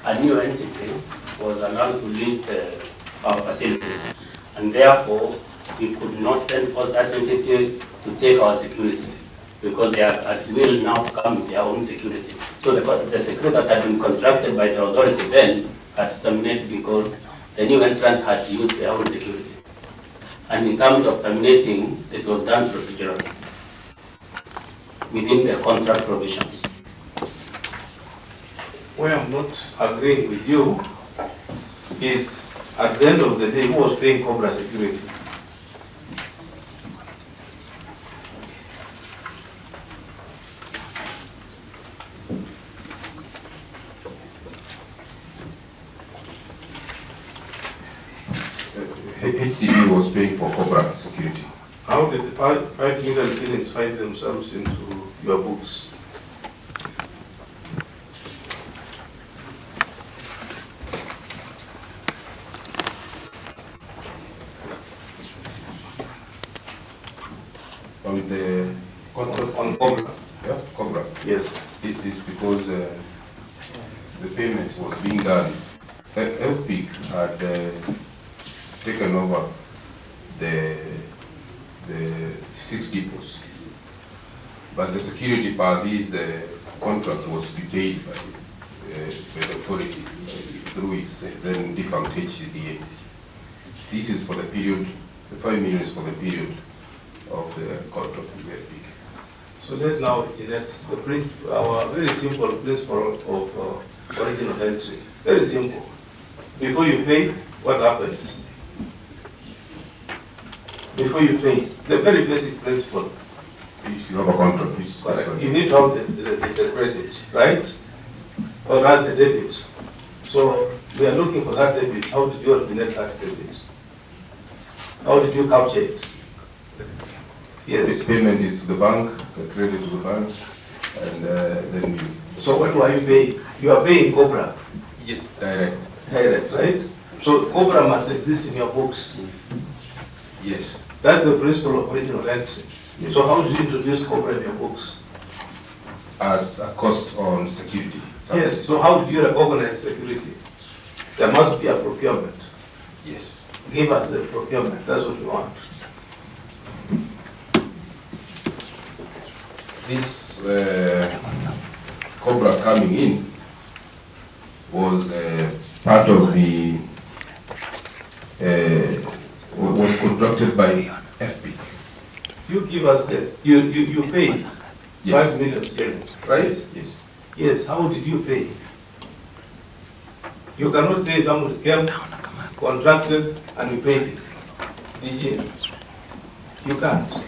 a new entity was allowed to lease our facilities, and therefore we could not then force that entity to take our security, because they are at will now come with their own security. So the security that had been contracted by the authority then had to terminate because the new entrant had to use their own security. And in terms of terminating, it was done procedurally within the contract provisions. Where I'm not agreeing with you is, at the end of the day, who was paying Cobra security? HCB was paying for Cobra security. How did the 5 million shillings find themselves into your books? On the contract On Cobra? Yeah, Cobra. Yes. It is because the payments was being done. FPIC had taken over the 6 depots, but the security part, this contract was to be paid by the authority through its then defunct HCDA. This is for the period, the 5 million is for the period of the contract with FPIC. So let's now enact our very simple principle of original entry. Very simple. Before you pay, what happens? Before you pay, the very basic principle. If you have a contract, which is you need to have the credit, right? Or rather the debit. So we are looking for that debit. How did you originate that debit? How did you capture it? Yes. The payment is to the bank, the credit to the bank, and then you. So what are you paying? You are paying Cobra. Yes. Direct. Direct, right? So Cobra must exist in your books. Yes. That's the principle of original entry. Yes. So how did you introduce Cobra in your books? As a cost on security. Yes. So how did you recognize security? There must be a procurement. Yes. Give us the procurement. That's what we want. This Cobra coming in was part of the was contracted by FPIC. You give us the you paid Yes. 5 million shillings, right? Yes. Yes. How did you pay? You cannot say somebody came, contracted, and we paid it. Did you? You can't.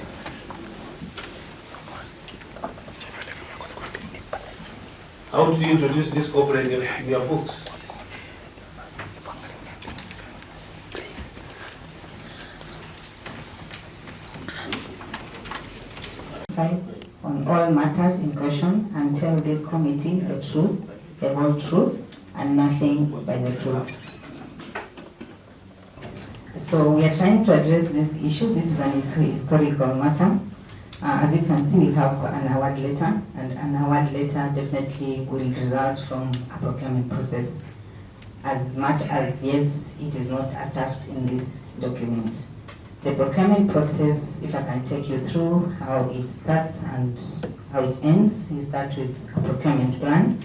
How did you introduce this cooperatives in your books? On all matters in question and tell this committee the truth, the whole truth, and nothing but the truth. So we are trying to address this issue. This is an historical matter. As you can see, we have an award letter, and an award letter definitely will result from a procurement process, as much as, yes, it is not attached in this document. The procurement process, if I can take you through how it starts and how it ends, you start with a procurement plan,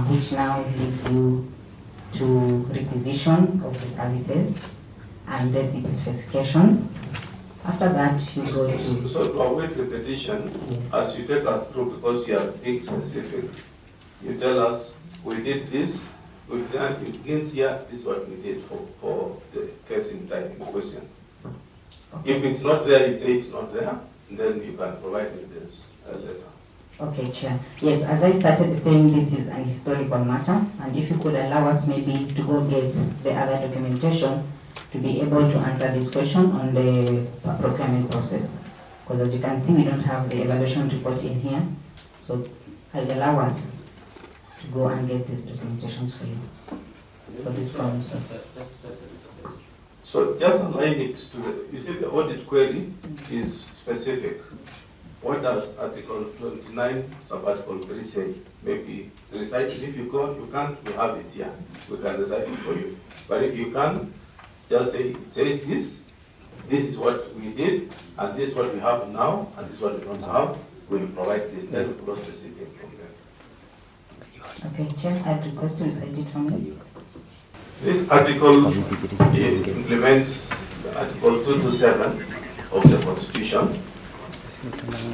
which now leads you to requisition of the services and the CP specifications. After that, you go to... So to avoid repetition, yes, as you take us through, because you are being specific, you tell us, we did this, we've done, it begins here, this is what we did for the case in time in question. Okay. If it's not there, you say it's not there, and then you can provide evidence later. Okay, Chair. Yes, as I started saying, this is an historical matter, and if you could allow us maybe to go get the other documentation to be able to answer this question on the procurement process. Because as you can see, we don't have the evaluation report in here, so I'll allow us to go and get these documentations for you, for this committee. So just align it to the, you see the audit query is specific. what does Article 29, sub-Article 3 say? Maybe recite it. If you can't, we have it here. We can recite it for you. But if you can, just say, it says this is what we did, and this is what we have now, and this is what we don't have. We'll provide this, then we'll close the sitting from there. Okay, Chair, I'd request to recite it from you. This article implements Article 227 of the Constitution.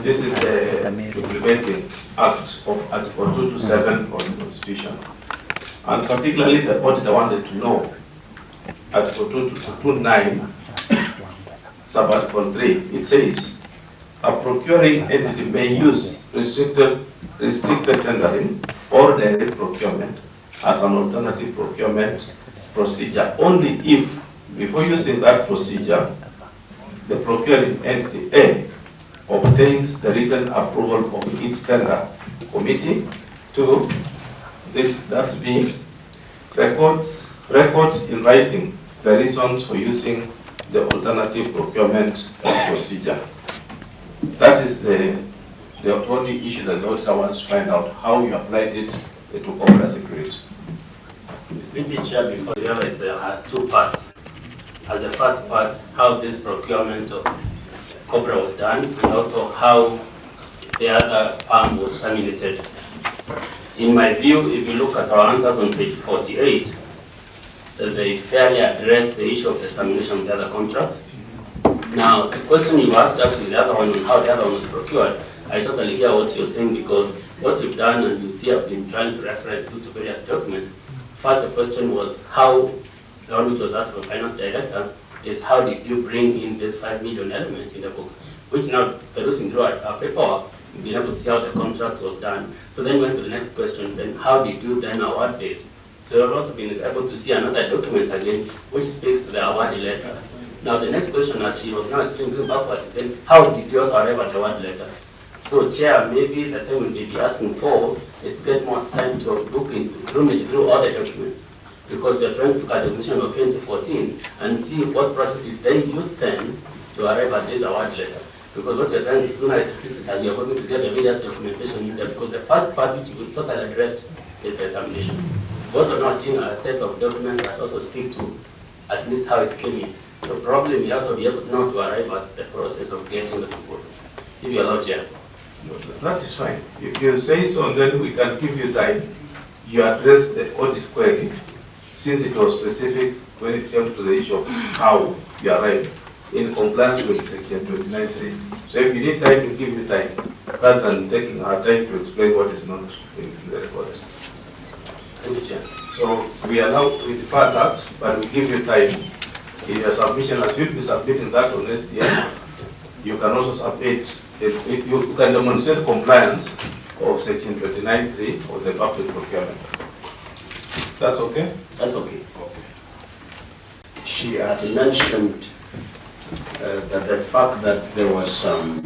This is the implementing act of Article 227 of the Constitution. And particularly the auditor wanted to know Article 229, sub-Article 3, it says, a procuring entity may use restricted tendering or direct procurement as an alternative procurement procedure only if, before using that procedure, the procuring entity A obtains the written approval of its tender committee. 2, that's B, records in writing the reasons for using the alternative procurement procedure. That is the only issue that the auditor wants to find out, how you applied it to corporate security. Maybe, Chair, before the other has two parts. As the first part, how this procurement of Cobra was done, and also how the other farm was terminated. In my view, if you look at our answers on page 48, they fairly address the issue of the termination of the other contract. Now, the question you asked after the other one on how the other one was procured, I totally hear what you're saying, because what you've done, and you see I've been trying to reference you to various documents. First, the question was how, the one which was asked from Finance Director, is how did you bring in this 5 million element in the books, which now, perusing through our paperwork, you've been able to see how the contract was done. So then went to the next question, then how did you then award this? So you've also been able to see another document again, which speaks to the award letter. Now the next question, as she was now explaining backwards, then how did you also arrive at the award letter? So, Chair, maybe the thing we may be asking for is to get more time to look into, through all the documents, because you're trying to look at the decision of 2014 and see what process did they use then to arrive at this award letter. Because what you're trying to do now is to fix it as you're going to get the various documentation in there, because the first part which you will totally address is the termination. We're also now seeing a set of documents that also speak to at least how it came in. So probably we also be able to now to arrive at the process of getting the report. If you allow, Chair. That is fine. If you say so, then we can give you time. You address the audit query, since it was specific when it came to the issue of how you arrived in compliance with section 29.3. So if you need time, we give you time, rather than taking our time to explain what is not in the report. Thank you, Chair. So we defer that, but we give you time. In your submission, as you'll be submitting that on SDN, you can also submit. You can demonstrate compliance of section 29.3 of the public procurement. That's okay? That's okay. She had mentioned that the fact that there was some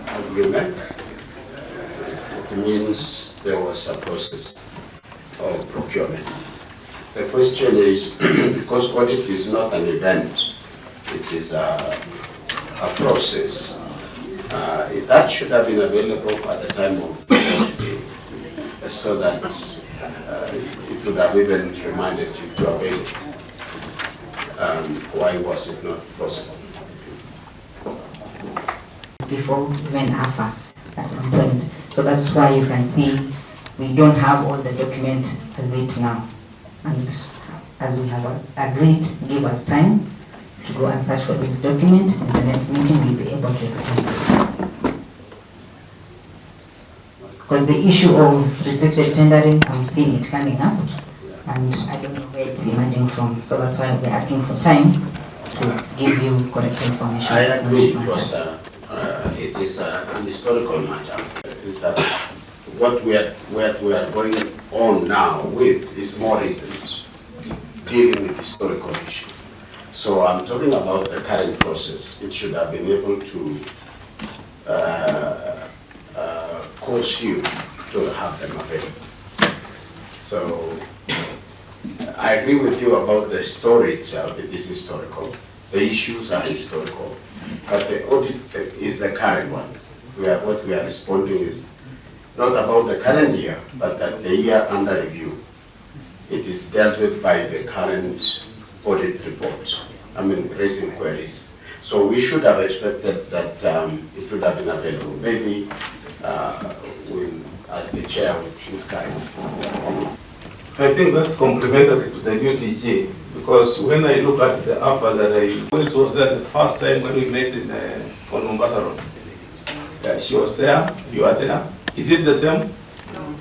agreement, it means there was a process of procurement. The question is, because audit is not an event, it is a process. That should have been available at the time of the auditing, so that it would have even reminded you to avail it. Why was it not possible? Before even AFA at some point. So that's why you can see we don't have all the document as it now. And as we have agreed, give us time to go and search for this document. In the next meeting, we'll be able to explain this. Because the issue of restricted tendering, I'm seeing it coming up, and I don't know where it's emerging from. So that's why we're asking for time to give you correct information. I agree, because it is an historical matter. Is that what we are going on now with is more recent, dealing with historical issues. So I'm talking about the current process. It should have been able to cause you to have them available. So I agree with you about the story itself. It is historical. The issues are historical. but the audit is the current one. What we are responding is not about the current year, but that the year under review. It is dealt with by the current audit report, raising queries. So we should have expected that it would have been available. Maybe as the chair would guide. I think that's complementary to the new DG, because when I look at the AFA when it was there the first time when we met on Mombasa Road, she was there, you are there. Is it the same? No.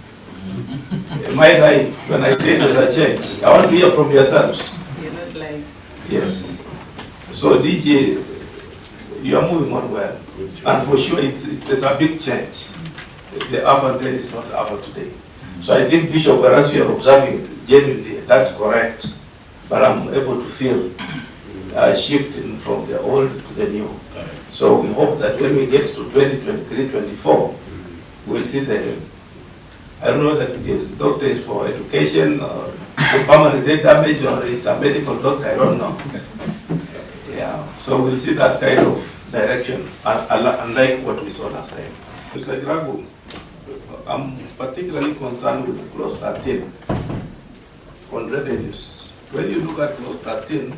Am I right when I say there's a change? I want to hear from yourselves. You're not lying. Yes. So DG, you are moving on well. And for sure it's a big change. The AFA then is not the AFA today. So I think, Bishop, whereas you are observing genuinely, that's correct. But I'm able to feel a shifting from the old to the new. So we hope that when we get to 2023-24, we'll see I don't know that the doctor is for education or for permanent head damage or is a medical doctor, I don't know. Yeah, so we'll see that kind of direction, unlike what we saw last time. Mr. Grago, I'm particularly concerned with clause 13 on revenues. When you look at clause 13,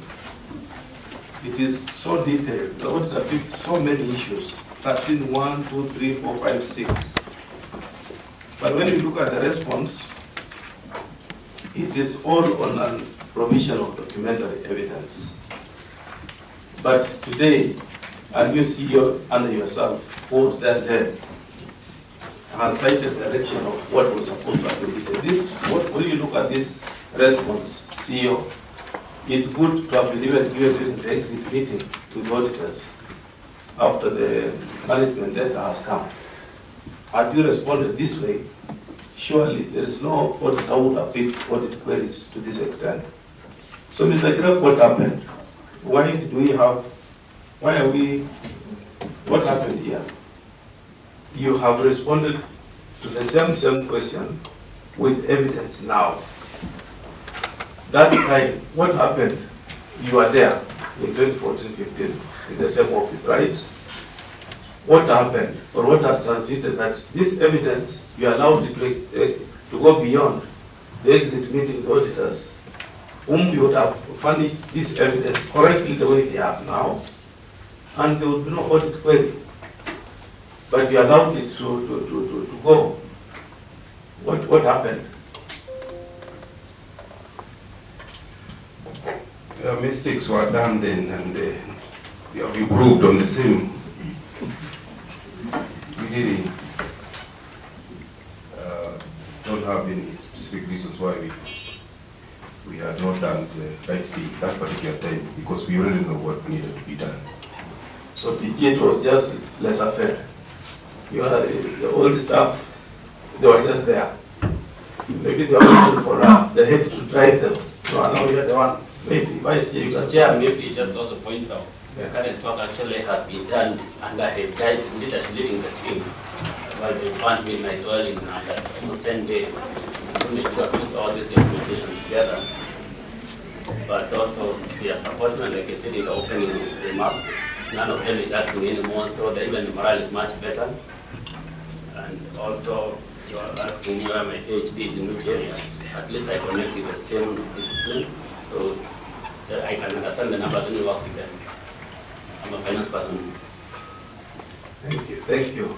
it is so detailed. The audit depicts so many issues. 13, 1, 2, 3, 4, 5, 6. But when you look at the response, it is all on a provision of documentary evidence. But today, a new CEO and yourself, who was there then, has cited the direction of what was supposed to have been detailed. When you look at this response, CEO, it's good to have been even given during the exit meeting to the auditors after the management data has come. Had you responded this way, surely there is no auditor who would have picked audit queries to this extent. So, Mr. Kirab, what happened? What happened here? You have responded to the same question with evidence now. That time, what happened? You were there in 2014-15 in the same office, right? What happened, or what has transited that this evidence, you allowed it to go beyond the exit meeting with auditors, whom you would have furnished this evidence correctly the way they are now, and there would be no audit query. But you allowed it to go. What happened? Mistakes were done then, and we have improved on the same. We really don't have any specific reasons why we had not done the right thing that particular time, because we already know what needed to be done. So it was just laissez-faire. You are the old staff, they were just there. Maybe they were waiting for the head to drive them. So now you are the one. Maybe Vice Chair, you can Chair, maybe just also point out, the current work actually has been done under his guide leadership leading the team. Well, they found midnight oil in under almost 10 days. So maybe we put all this documentation together. But also, they are supporting, and like I said in the opening remarks, none of them is acting anymore, so even the morale is much better. And also, you are asking where my PhD is in which area. At least I connect with the same discipline, so that I can understand the numbers when you work with them. I'm a finance person. Thank you. Thank you.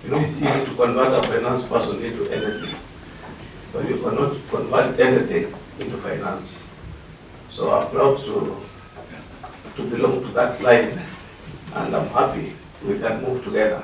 You know, it's easy to convert a finance person into anything, but you cannot convert anything into finance. So I'm proud to belong to that line, and I'm happy we can move together.